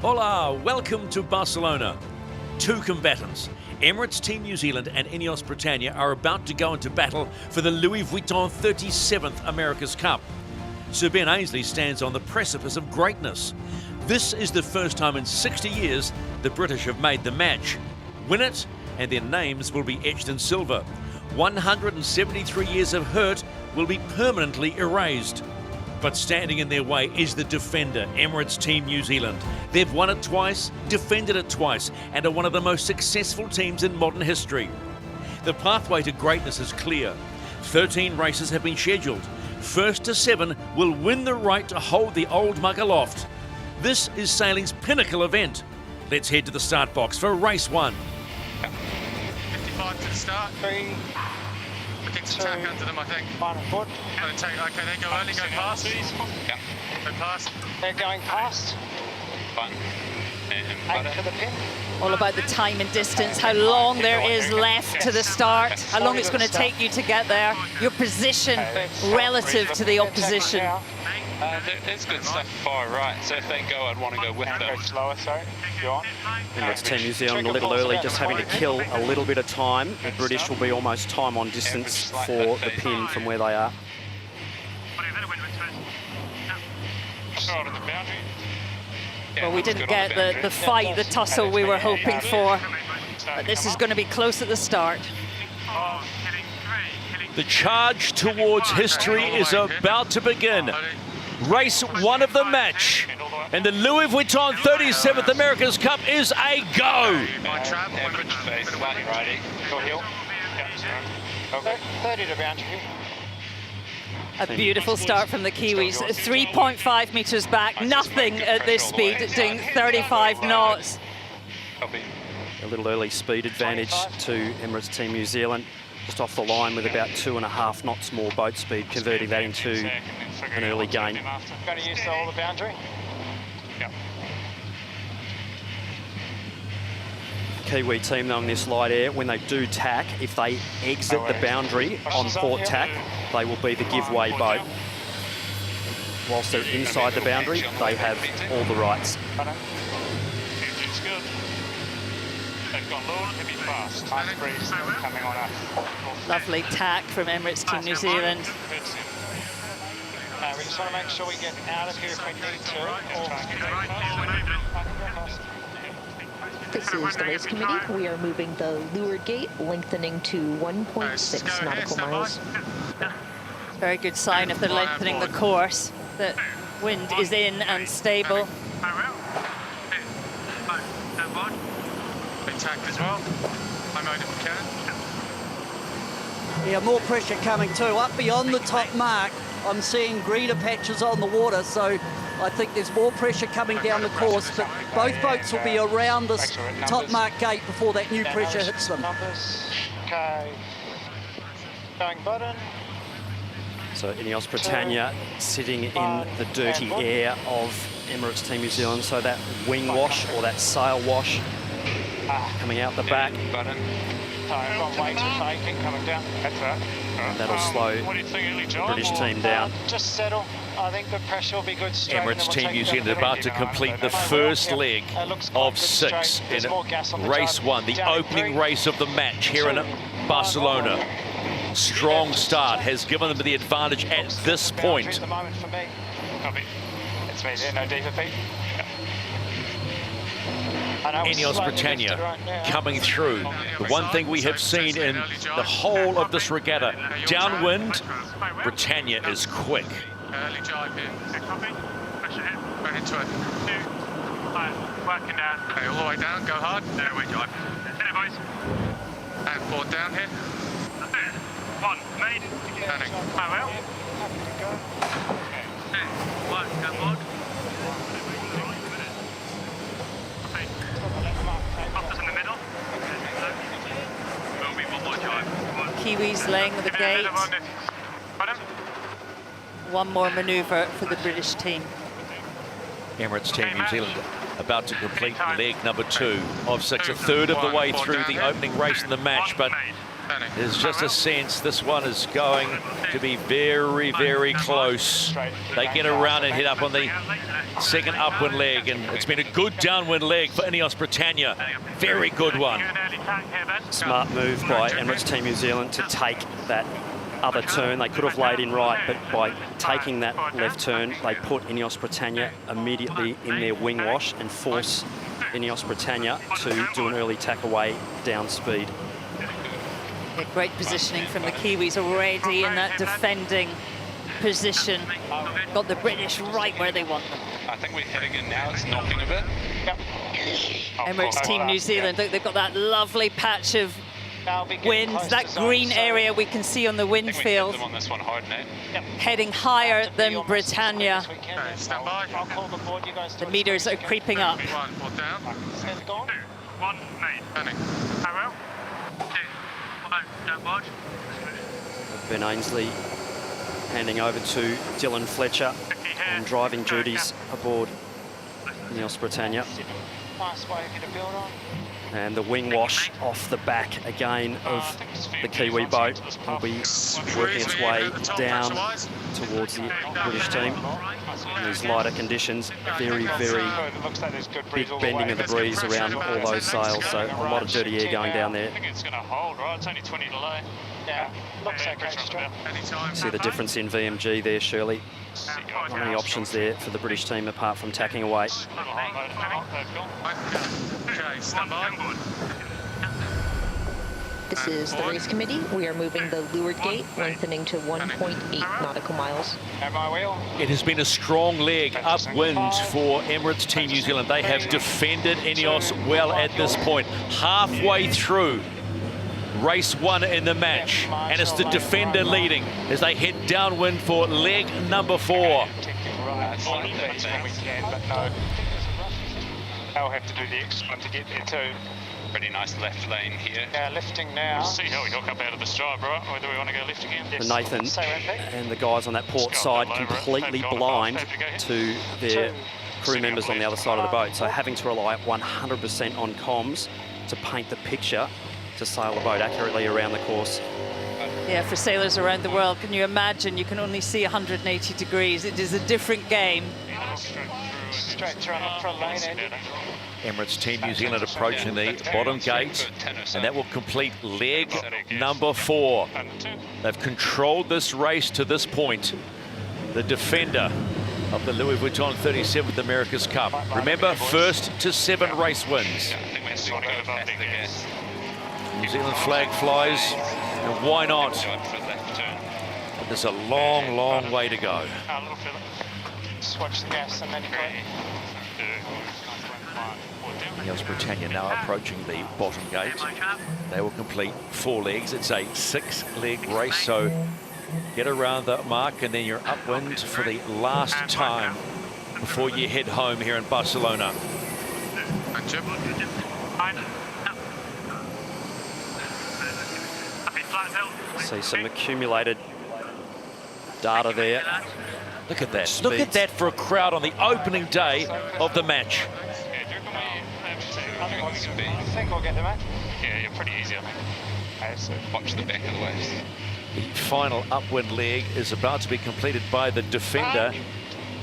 Hola, welcome to Barcelona. Two combatants, Emirates Team New Zealand and Ineos Britannia, are about to go into battle for the Louis Vuitton 37th America's Cup. Sir Ben Ainslie stands on the precipice of greatness. This is the first time in 60 years the British have made the match. Win it, and their names will be etched in silver. 173 years of hurt will be permanently erased. But standing in their way is the defender, Emirates Team New Zealand. They've won it twice, defended it twice, and are one of the most successful teams in modern history. The pathway to greatness is clear. 13 races have been scheduled. First to 7 will win the right to hold the old mug aloft. This is sailing's pinnacle event. Let's head to the start box for race 1. 55 to the start. 3. It's attack under them, I think. Final foot. Okay, they go early, go past. Yeah. Go past. They're going past. Button. And for the pin. All about the time and distance, how long there is left to the start, how long it's going to take you to get there, your position relative to the opposition. There's good stuff far right, so if they go, I'd want to go with them. Slower, sorry. Go on. Emirates Team New Zealand a little early, just having to kill a little bit of time. The British will be almost time on distance for the pin from where they are. Well, we didn't get the fight, the tussle we were hoping for, but this is going to be close at the start. The charge towards history is about to begin. Race 1 of the match, and the Louis Vuitton 37th America's Cup is a go. 30 to boundary. A beautiful start from the Kiwis, 3.5 metres back, nothing at this speed, doing 35 knots. A little early speed advantage to Emirates Team New Zealand, just off the line with about 2.5 knots more boat speed, converting that into an early gain. Going to use all the boundary? Yep. Kiwi team though in this light air, when they do tack, if they exit the boundary on port tack, they will be the giveaway boat. Whilst they're inside the boundary, they have all the rights. Engine's good. They've gone low and heavy fast. Time breeze coming on us. Lovely tack from Emirates Team New Zealand. We just want to make sure we get out of here if we need to. This is the race committee. We are moving the leeward gate, lengthening to 1.6 nautical miles. Very good sign if they're lengthening the course, that wind is in and stable. They tacked as well. I made it we can. Yeah, more pressure coming too. Up beyond the top mark, I'm seeing greener patches on the water, so I think there's more pressure coming down the course, but both boats will be around this top mark gate before that new pressure hits them. Okay. Going button. So Ineos Britannia sitting in the dirty air of Emirates Team New Zealand, so that wing wash or that sail wash coming out the back. Button. Way too faking coming down. That's right. And that'll slow the British team down. Just settle. I think the pressure will be good straight. Emirates Team New Zealand about to complete the first leg of 6 in race 1, the opening race of the match here in Barcelona. Strong start has given them the advantage at this point. It's me there, no deeper Pete. Ineos Britannia coming through. The one thing we have seen in the whole of this regatta, downwind, Britannia is quick. Early jibe here. Copy. Pressure in. Right into it. 2. Working down. Okay, all the way down. Go hard. There we jibe. Hit it, boys. And forward down here. That's it. 1. Made. Turning. Farewell. 2. 1. Go forward. In the middle. Will be one more jibe. Kiwis laying the gate. One more manoeuvre for the British team. Emirates Team New Zealand about to complete leg number 2 of 6, a third of the way through the opening race in the match, but There's just a sense this one is going to be very, very close. They get around and hit up on the second upwind leg, and it's been a good downwind leg for Ineos Britannia. Very good one. Smart move by Emirates Team New Zealand to take that other turn. They could have laid in right, but by taking that left turn, they put Ineos Britannia immediately in their wing wash and force Ineos Britannia to do an early tack away down speed. Yeah, great positioning from the Kiwis already in that defending position. Got the British right where they want them. I think we're heading in now. It's knocking a bit. Yep. Emirates Team New Zealand, look, they've got that lovely patch of wind, that green area we can see on the wind field. On this one hard, Heading higher than Britannia. Stand by. The meters are creeping up. One down. 1 mate. Turning. Farewell. 2 don't watch. Ben Ainsley handing over to Dylan Fletcher on driving duties aboard Ineos Britannia. Nice way to build on. And the wing wash off the back again of the Kiwi boat will be working its way down towards the British team. In these lighter conditions, very, very big bending of the breeze around all those sails, so a lot of dirty air going down there. I think it's going to hold, right? It's only 20 delay. Yeah, looks okay. See the difference in VMG there, Shirley. Not many options there for the British team apart from tacking away. Okay, stand by. This is the race committee. We are moving the leeward gate, lengthening to 1.8 nautical miles. It has been a strong leg upwind for Emirates Team New Zealand. They have defended Ineos well at this point. Halfway through race 1 in the match, and it's the defender leading as they head downwind for leg number 4. They'll have to do the extra one to get there too. Pretty nice left lane here. Yeah, lifting now. We'll see how we hook up out of this drive, right? Whether we want to go lift again. Yes. Nathan and the guys on that port side completely blind to their crew members on the other side of the boat, so having to rely 100% on comms to paint the picture to sail the boat accurately around the course. Yeah, for sailors around the world, can you imagine? You can only see 180 degrees. It is a different game. Straight through on the front lane, Andy. Emirates Team New Zealand approaching the bottom gate, and that will complete leg number 4. They've controlled this race to this point. The defender of the Louis Vuitton 37th America's Cup. Remember, 1st to 7 race wins. New Zealand flag flies, and why not? But there's a long, long way to go. Switch the gas and then Ineos Britannia now approaching the bottom gate. They will complete 4 legs. It's a 6-leg race, so get around the mark and then you're upwind for the last time before you head home here in Barcelona. See some accumulated data there. Look at that. Look at that for a crowd on the opening day of the match. I think we'll get them, mate. Yeah, you're pretty easy, I think. Okay, so watch the back of the waves. The final upwind leg is about to be completed by the defender,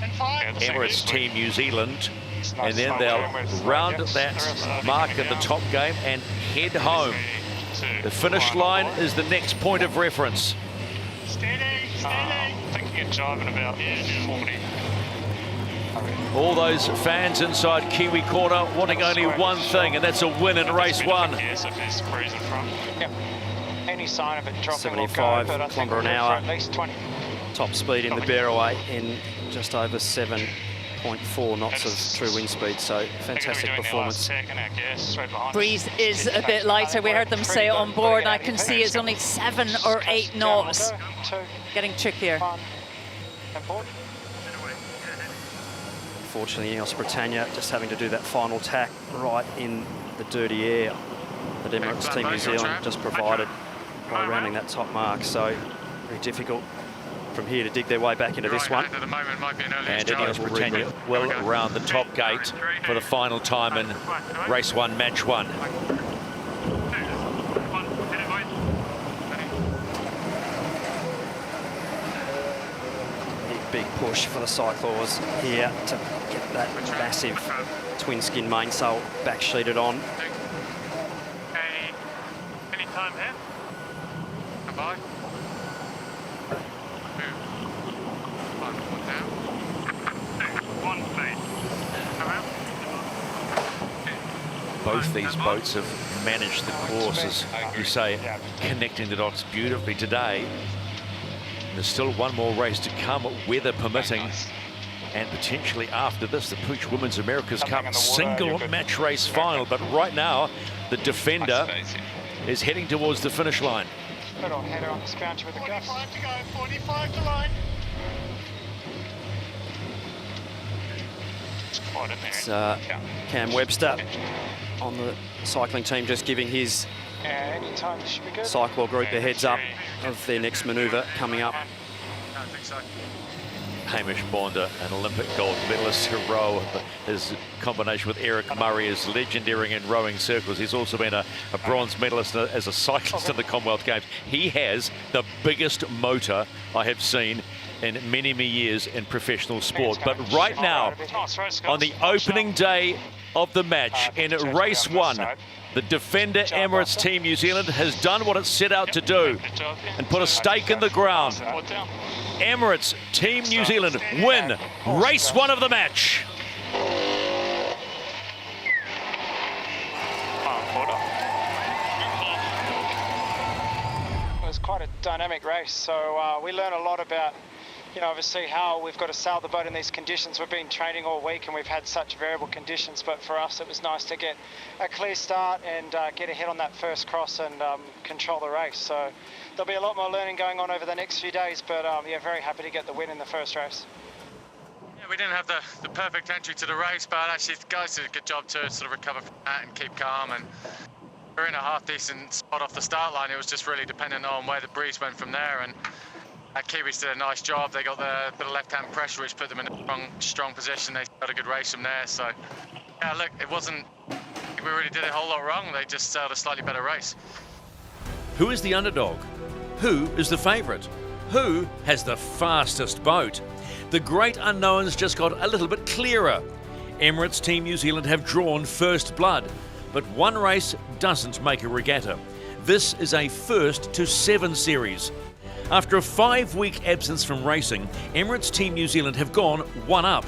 Emirates Team New Zealand. And then they'll round that mark in the top game and head home. The finish line is the next point of reference. Steady. I think you get driving about 40. All those fans inside Kiwi Corner wanting only one thing, and that's a win in race 1. Any sign of it dropping 75 kilometre an hour. At least 20. Top speed in the Barroway in just over 7.4 knots of true wind speed, so fantastic performance. Breeze is a bit lighter. We heard them say it on board, and I can see it's only 7 or 8 knots. Getting trickier. Unfortunately, Ineos Britannia just having to do that final tack right in the dirty air that Emirates Team New Zealand just provided by rounding that top mark. So very difficult from here to dig their way back into this one. And Ineos Britannia will round the top gate for the final time in race 1, match 1. push for the Cyclaws here to get that massive twin skin mainsail back sheeted on. Any time here? Goodbye. Both these boats have managed the course, as you say, connecting the dots beautifully today. There's still one more race to come, weather permitting. And potentially after this, the Pooch Women's America's Cup single match race final. But right now, the Defender is heading towards the finish line. Header on the scrouch with the guts. 45 to go, 45 to line. It's Cam Webster on the cycling team, just giving his Cyclaw group a heads up of their next manoeuvre coming up. I think so. Hamish Bonda, an Olympic gold medalist to row. His combination with Eric Murray is legendary in rowing circles. He's also been a bronze medalist as a cyclist in the Commonwealth Games. He has the biggest motor I have seen in many, many years in professional sport. But right now, on the opening day of the match in race one, the Defender Emirates Team New Zealand has done what it set out to do and put a stake in the ground. Emirates Team New Zealand win race one of the match. It was quite a dynamic race, so we learned a lot about, obviously how we've got to sail the boat in these conditions. We've been training all week and we've had such variable conditions, but for us it was nice to get a clear start and get ahead on that first cross and control the race. So there'll be a lot more learning going on over the next few days, but yeah, very happy to get the win in the first race. Yeah, we didn't have the perfect entry to the race, but actually the guys did a good job to sort of recover from that and keep calm. And we're in a half-decent spot off the start line. It was just really dependent on where the breeze went from there. And Kiwis did a nice job. They got the bit of left-hand pressure, which put them in a strong position. They got a good race from there. So, yeah, look, it wasn't, we really did a whole lot wrong. They just sailed a slightly better race. Who is the underdog? Who is the favourite? Who has the fastest boat? The great unknowns just got a little bit clearer. Emirates Team New Zealand have drawn first blood, but one race doesn't make a regatta. This is a first to 7 series. After a 5-week absence from racing, Emirates Team New Zealand have gone one up.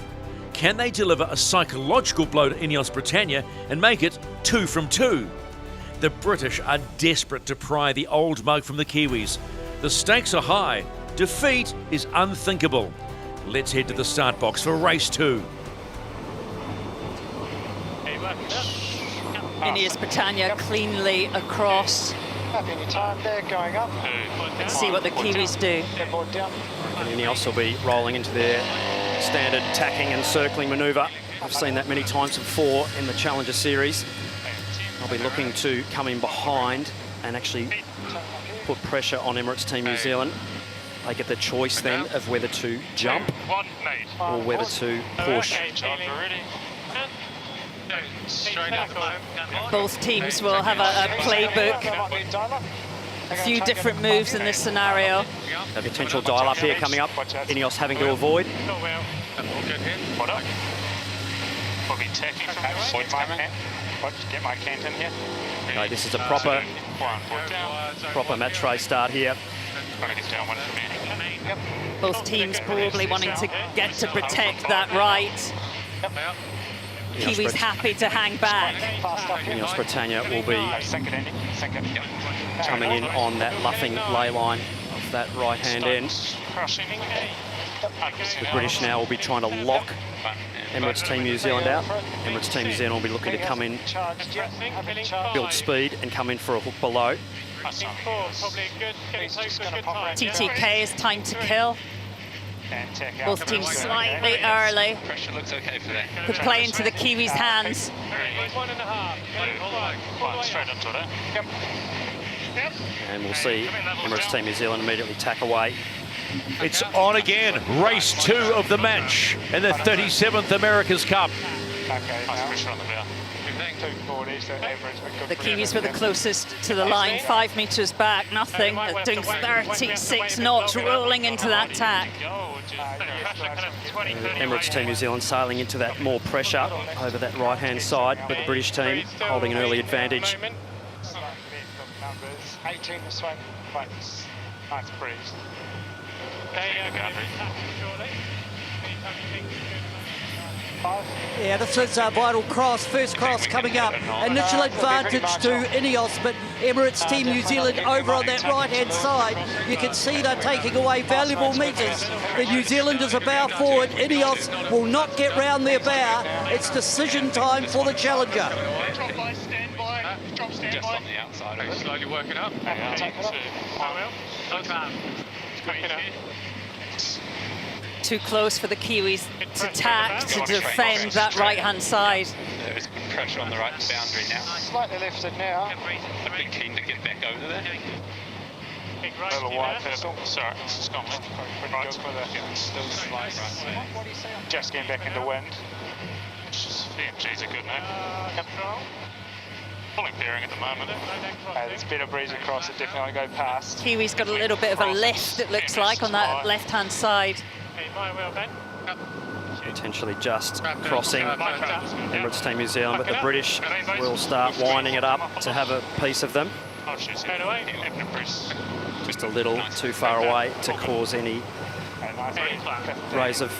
Can they deliver a psychological blow to Ineos Britannia and make it 2 from 2? The British are desperate to pry the old mug from the Kiwis. The stakes are high. Defeat is unthinkable. Let's head to the start box for race 2. Ineos Britannia cleanly across. Happy any time there, going up. Let's see what the Kiwis do. Board down. And Ineos will be rolling into their standard tacking and circling manoeuvre. I've seen that many times before in the Challenger Series. I'll be looking to come in behind and actually put pressure on Emirates Team New Zealand. They get the choice then of whether to jump or whether to push. Both teams will have a playbook. A few different moves in this scenario. A potential dial-up here coming up. Ineos having to avoid. Get my cant in here. Okay, this is a proper match race start here. Both teams probably wanting to get to protect that right. Kiwis happy to hang back. Ineos Britannia will be coming in on that luffing lay line of that right-hand end. The British now will be trying to lock Emirates Team New Zealand out. Emirates Team New Zealand will be looking to come in, build speed and come in for a hook below. TTK is time to kill. Both teams slightly early. Could play into the Kiwis' hands. And we'll see Emirates Team New Zealand immediately tack away. It's on again, race 2 of the match in the 37th America's Cup. Okay, nice pressure on the bow. 240, so average. The Kiwis were the closest to the line, 5 metres back, nothing. They're doing 36 knots, rolling into that tack. Emirates Team New Zealand sailing into that more pressure over that right-hand side, but the British team holding an early advantage. 18 this way. Nice breeze. Yeah, this is a vital cross, first cross coming up. Initial advantage to Ineos, but Emirates Team New Zealand over on that right-hand side. You can see they're taking away valuable metres. The New Zealanders are bow forward. Ineos will not get round their bow. It's decision time for the challenger. Just on the outside. Okay, slowly working up. Too close for the Kiwis to tack to defend that right-hand side. There is pressure on the right boundary now. Slightly lifted now. A bit keen to get back over there. A little wide pedal. Sorry, it's gone. Right. Still slight right. Just getting back into wind. VMGs are good now. Pulling bearing at the moment. There's a bit of breeze across it, definitely go past. Kiwis got a little bit of a lift, it looks like, on that left-hand side. Potentially just crossing Emirates Team New Zealand, but the British will start winding it up to have a piece of them. Just a little too far away to cause any raise of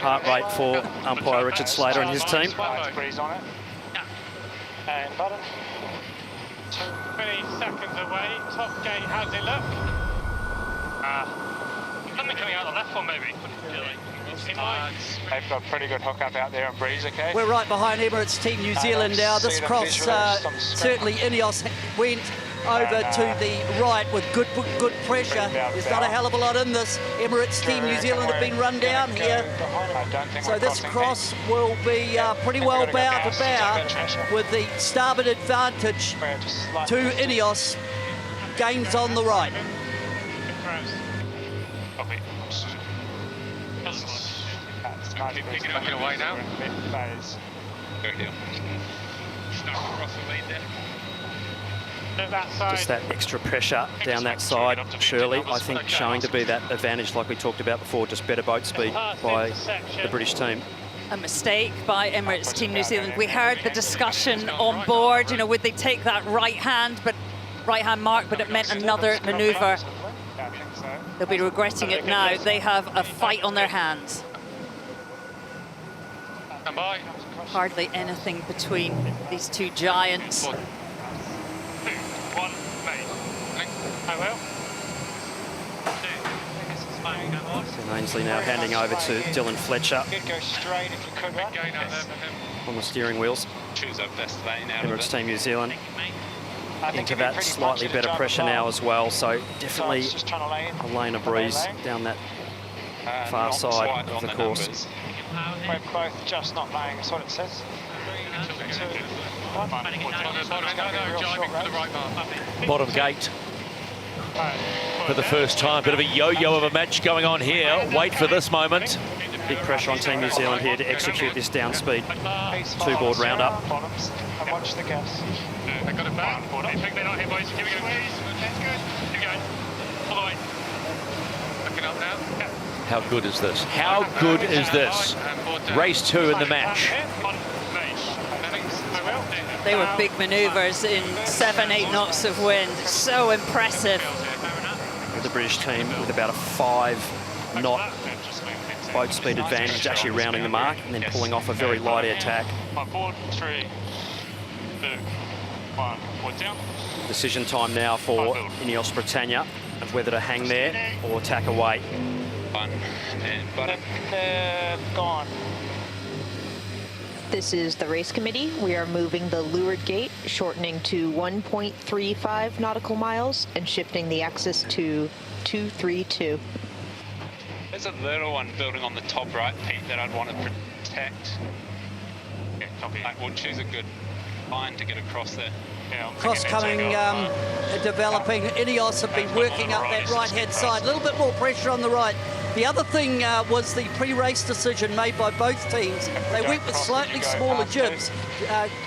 heart rate for umpire Richard Slater and his team. And button. 20 seconds away. Top gate, how's it look? Something coming out the left one, maybe. They've got a pretty good hook up out there on breeze, okay? We're right behind Emirates Team New Zealand now. This cross, certainly Ineos went over to the right with good pressure. There's not a hell of a lot in this. Emirates Team New Zealand have been run down here. So this cross will be pretty well bow to bow with the starboard advantage to Ineos. Gains on the right. Picking it away now. Good deal. Across the lead there. Just that extra pressure down that side, Shirley, I think showing to be that advantage like we talked about before, just better boat speed by the British team. A mistake by Emirates Team New Zealand. We heard the discussion on board, you know, would they take that right-hand mark, but it meant another manoeuvre. They'll be regretting it now. They have a fight on their hands. Hardly anything between these two giants. Ainsley now handing over to Dylan Fletcher on the steering wheels. Emirates Team New Zealand into that slightly better pressure now as well, so definitely a lane of breeze down that far side of the course. We're both just not laying, that's what it says. Bottom gate for the first time. Bit of a yo-yo of a match going on here. Wait for this moment. Big pressure on Team New Zealand here to execute this down speed two-board round-up. And watch the gas. They got it back. Pick that out here, boys. Here we go. That's good. Keep going. All the way. Looking up now. How good is this? How good is this? Race 2 in the match. They were big manoeuvres in 7-8 knots of wind. So impressive. The British team with about a 5-knot boat speed advantage, actually rounding the mark and then pulling off a very light attack. 4, 3, 2, 1. Port down. Decision time now for Ineos Britannia of whether to hang there or tack away. And button. Gone. This is the race committee. We are moving the leeward gate, shortening to 1.35 nautical miles and shifting the axis to 232. There's a little one building on the top right, Pete, that I'd want to protect. Yeah, copy. We'll choose a good line to get across there. Cross coming, developing. Ineos have been working up that right-hand side. A little bit more pressure on the right. The other thing was the pre-race decision made by both teams. They went with slightly smaller jibs.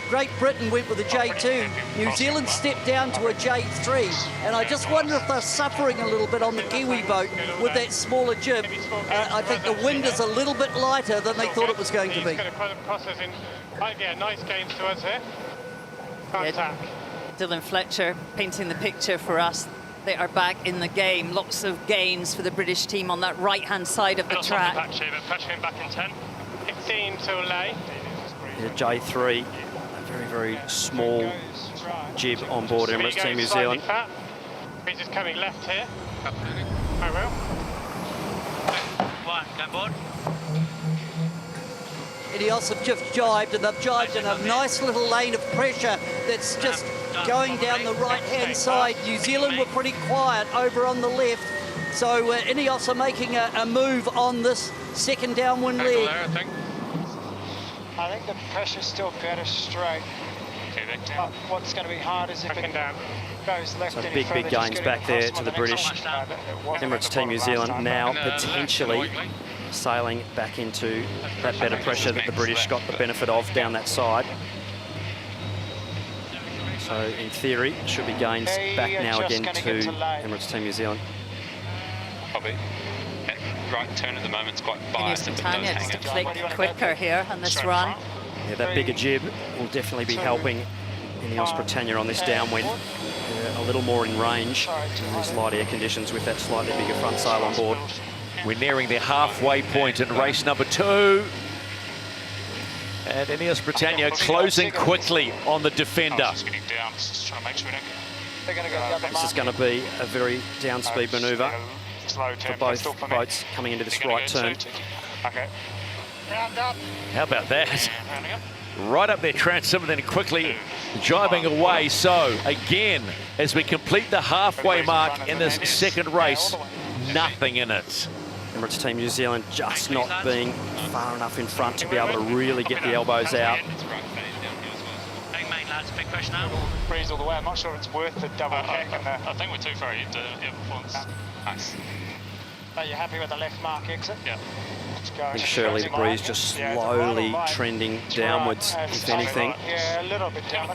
Great Britain went with a J2. New Zealand stepped down to a J3. And I just wonder if they're suffering a little bit on the Kiwi boat with that smaller jib. I think the wind is a little bit lighter than they thought it was going to be. Yeah, nice gains to us here. Contact. Dylan Fletcher painting the picture for us. They are back in the game. Lots of gains for the British team on that right-hand side of the track. Patching back in 10. 15 to lay. Yeah, J3, a very, very small jib on board Emirates Team New Zealand. He's just coming left here. I will. One, go board. Ineos have just jibed, and they've jibed in a nice little lane of pressure that's just going down the right-hand side. New Zealand were pretty quiet over on the left, so Ineos are making a move on this second downwind leg. I think the pressure's still better straight. But what's going to be hard is if it goes left. So big gains back there to the British. Emirates Team New Zealand now potentially sailing back into that better pressure that the British got the benefit of down that side. So in theory, it should be gains back now again to Emirates Team New Zealand. Probably. Right turn at the moment is quite biased. Britannia just a click quicker here on this run. Yeah, that bigger jib will definitely be helping Ineos Britannia on this downwind. A little more in range in these light air conditions with that slightly bigger front sail on board. We're nearing the halfway point in race number 2. And Ineos Britannia closing quickly on the defender. This is going to be a very down-speed manoeuvre for both boats coming into this right turn. How about that? Right up their transom and then quickly jibing away. So again, as we complete the halfway mark in this second race, nothing in it. Emirates Team New Zealand just not being far enough in front to be able to really get the elbows out. Big push now. Breeze all the way. I'm not sure it's worth the double kick. I think we're too far into performance. Nice. Are you happy with the left mark exit? Yeah. I think surely the breeze just slowly trending downwards, if anything. Yeah, a little bit down.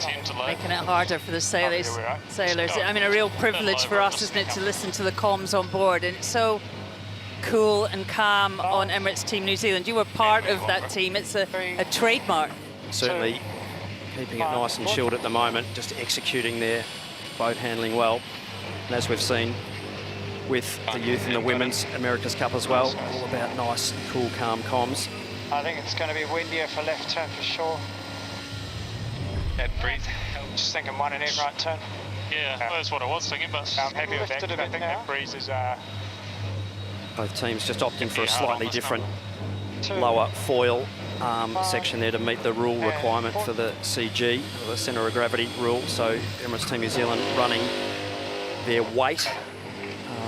Making it harder for the sailors. I mean, a real privilege for us, isn't it, to listen to the comms on board. And it's so cool and calm on Emirates Team New Zealand. You were part of that team. It's a trademark. Certainly keeping it nice and chilled at the moment, just executing their boat handling well. And as we've seen with the youth and the women's America's Cup as well, all about nice, cool, calm comms. I think it's going to be windier for left turn for sure. Head breathe. Just thinking one and in right turn. Yeah, that's what I was thinking, but I'm happy with that. I think that breeze is... Both teams just opting for a slightly different lower foil section there to meet the rule requirement for the CG, the centre of gravity rule. So Emirates Team New Zealand running their weight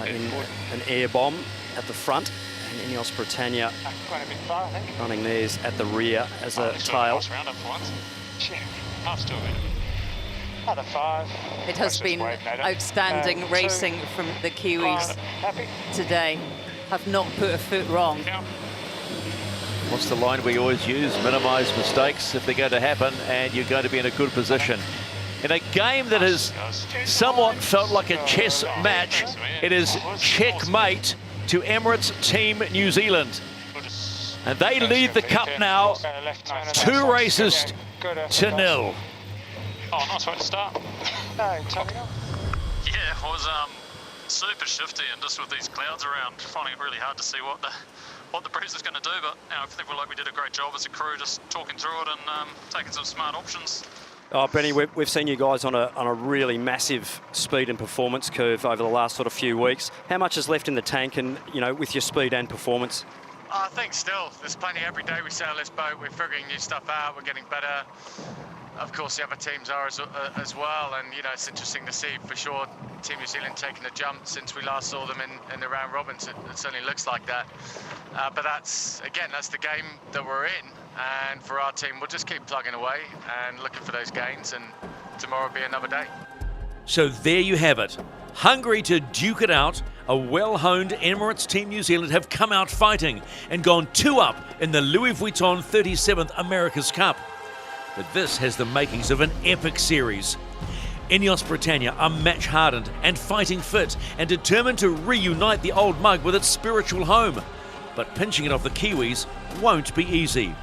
in an air bomb at the front, and Ineos Britannia running theirs at the rear as a tail. Another 5. It has been outstanding racing from the Kiwis today. Have not put a foot wrong. What's the line we always use? Minimise mistakes if they're going to happen, and you're going to be in a good position. In a game that has somewhat felt like a chess match, it is checkmate to Emirates Team New Zealand. And they lead the cup now, 2 races to 0. Oh, nice way to start. No, tell me. Yeah, it was super shifty, and just with these clouds around, finding it really hard to see what the breeze is going to do. But I think we did a great job as a crew, just talking through it and taking some smart options. Oh, Benny, we've seen you guys on a really massive speed and performance curve over the last sort of few weeks. How much is left in the tank, and with your speed and performance? I think still there's plenty. Every day we sail this boat, we're figuring new stuff out. We're getting better. Of course, the other teams are as well, and it's interesting to see for sure Team New Zealand taking a jump since we last saw them in the round robins. It certainly looks like that. But that's the game that we're in, and for our team, we'll just keep plugging away and looking for those gains, and tomorrow will be another day. So there you have it. Hungry to duke it out a well-honed Emirates Team New Zealand have come out fighting and gone 2 up in the Louis Vuitton 37th America's Cup. But this has the makings of an epic series. Ineos Britannia are match-hardened and fighting fit and determined to reunite the old mug with its spiritual home. But pinching it off the Kiwis won't be easy.